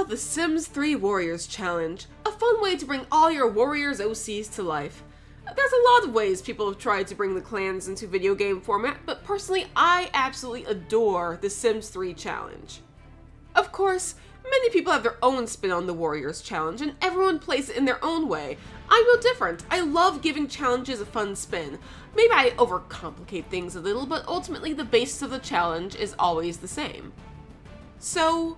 the Sims 3 Warriors Challenge, a fun way to bring all your Warriors OCs to life. There's a lot of ways people have tried to bring the clans into video game format, but personally I absolutely adore the Sims 3 Challenge. Of course, many people have their own spin on the Warriors Challenge, and everyone plays it in their own way. I'm no different. I love giving challenges a fun spin. Maybe I overcomplicate things a little, but ultimately the basis of the challenge is always the same. So,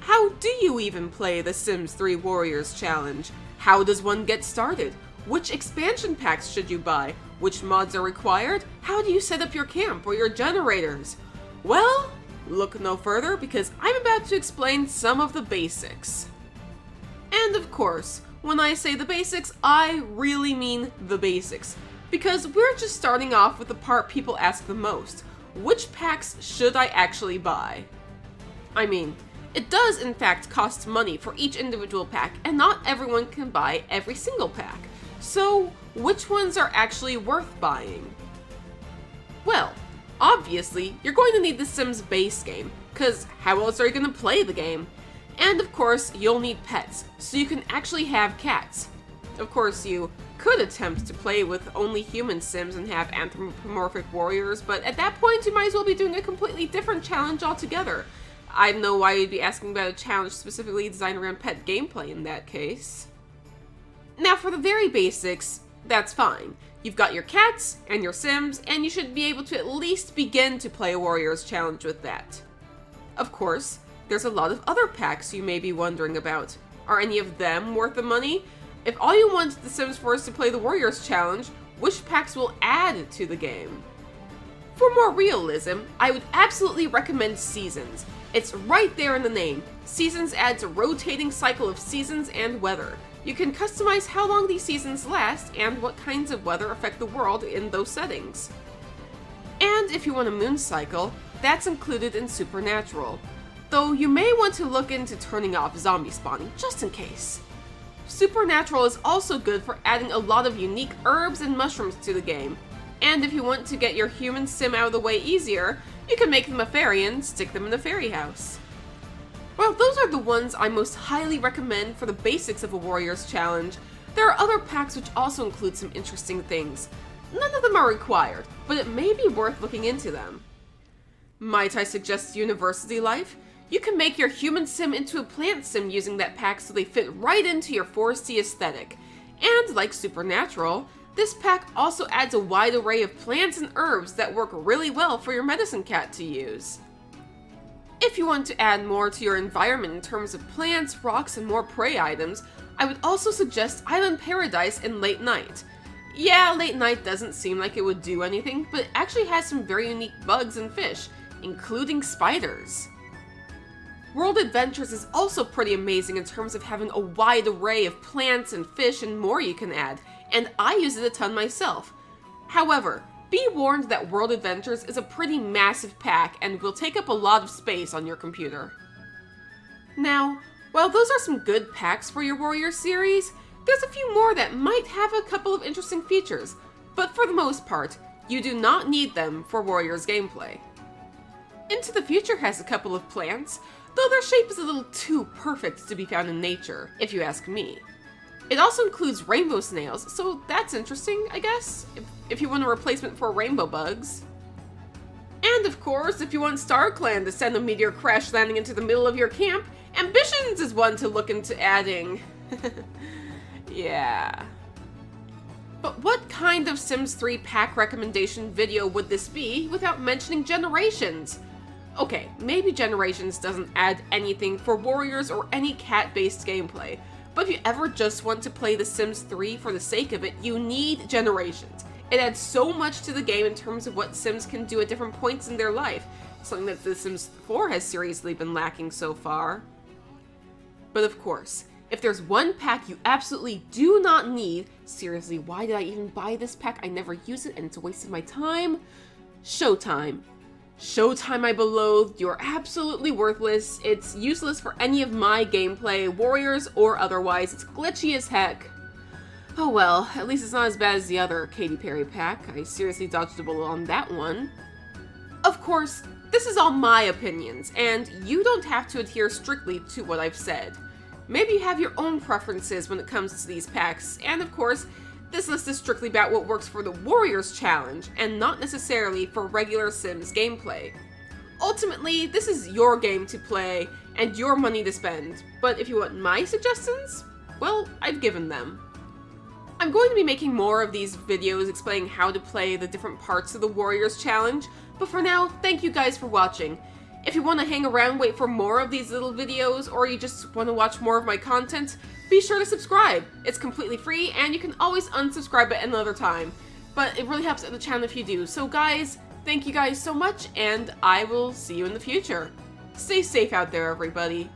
how do you even play the Sims 3 Warriors Challenge? How does one get started? Which expansion packs should you buy? Which mods are required? How do you set up your camp or your generators? Well, look no further because I'm about to explain some of the basics. And of course, when I say the basics, I really mean the basics. Because we're just starting off with the part people ask the most. Which packs should I actually buy? I mean, it does in fact cost money for each individual pack, and not everyone can buy every single pack. So, which ones are actually worth buying? Well, obviously, you're going to need the Sims base game, because how else are you going to play the game? And of course, you'll need pets, so you can actually have cats. Of course, you could attempt to play with only human Sims and have anthropomorphic warriors, but at that point you might as well be doing a completely different challenge altogether. I don't know why you'd be asking about a challenge specifically designed around pet gameplay in that case. Now for the very basics, that's fine. You've got your cats and your Sims, and you should be able to at least begin to play a Warriors Challenge with that. Of course, there's a lot of other packs you may be wondering about. Are any of them worth the money? If all you want The Sims 4 is to play the Warriors Challenge, which packs will add to the game? For more realism, I would absolutely recommend Seasons. It's right there in the name. Seasons adds a rotating cycle of seasons and weather. You can customize how long these seasons last and what kinds of weather affect the world in those settings. And if you want a moon cycle, that's included in Supernatural. Though you may want to look into turning off zombie spawning, just in case. Supernatural is also good for adding a lot of unique herbs and mushrooms to the game. And if you want to get your human sim out of the way easier, you can make them a fairy and stick them in a fairy house. Well, those are the ones I most highly recommend for the basics of a Warriors Challenge. There are other packs which also include some interesting things. None of them are required, but it may be worth looking into them. Might I suggest University Life? You can make your human sim into a plant sim using that pack so they fit right into your foresty aesthetic. And like Supernatural, this pack also adds a wide array of plants and herbs that work really well for your medicine cat to use. If you want to add more to your environment in terms of plants, rocks, and more prey items, I would also suggest Island Paradise and Late Night. Yeah, Late Night doesn't seem like it would do anything, but it actually has some very unique bugs and fish, including spiders. World Adventures is also pretty amazing in terms of having a wide array of plants and fish and more you can add, and I use it a ton myself. However, be warned that World Adventures is a pretty massive pack and will take up a lot of space on your computer. Now, while those are some good packs for your Warrior series, there's a few more that might have a couple of interesting features, but for the most part, you do not need them for Warriors gameplay. Into the Future has a couple of plants, though their shape is a little too perfect to be found in nature, if you ask me. It also includes rainbow snails, so that's interesting, I guess, if you want a replacement for rainbow bugs. And of course, if you want StarClan to send a meteor crash landing into the middle of your camp, Ambitions is one to look into adding. Yeah. But what kind of Sims 3 pack recommendation video would this be without mentioning Generations? Okay, maybe Generations doesn't add anything for Warriors or any cat-based gameplay, but if you ever just want to play The Sims 3 for the sake of it, you need Generations. It adds so much to the game in terms of what Sims can do at different points in their life, something that The Sims 4 has seriously been lacking so far. But of course, if there's one pack you absolutely do not need, seriously, why did I even buy this pack? I never use it and it's a waste of my time. Showtime. Showtime I beloathe, you're absolutely worthless, it's useless for any of my gameplay, Warriors or otherwise, it's glitchy as heck. Oh well, at least it's not as bad as the other Katy Perry pack, I seriously dodged a bullet on that one. Of course, this is all my opinions, and you don't have to adhere strictly to what I've said. Maybe you have your own preferences when it comes to these packs, and of course, this list is strictly about what works for the Warriors Challenge, and not necessarily for regular Sims gameplay. Ultimately, this is your game to play, and your money to spend, but if you want my suggestions, well, I've given them. I'm going to be making more of these videos explaining how to play the different parts of the Warriors Challenge, but for now, thank you guys for watching. If you want to hang around, wait for more of these little videos, or you just want to watch more of my content, be sure to subscribe. It's completely free, and you can always unsubscribe at another time. But it really helps out the channel if you do. So guys, thank you guys so much, and I will see you in the future. Stay safe out there, everybody.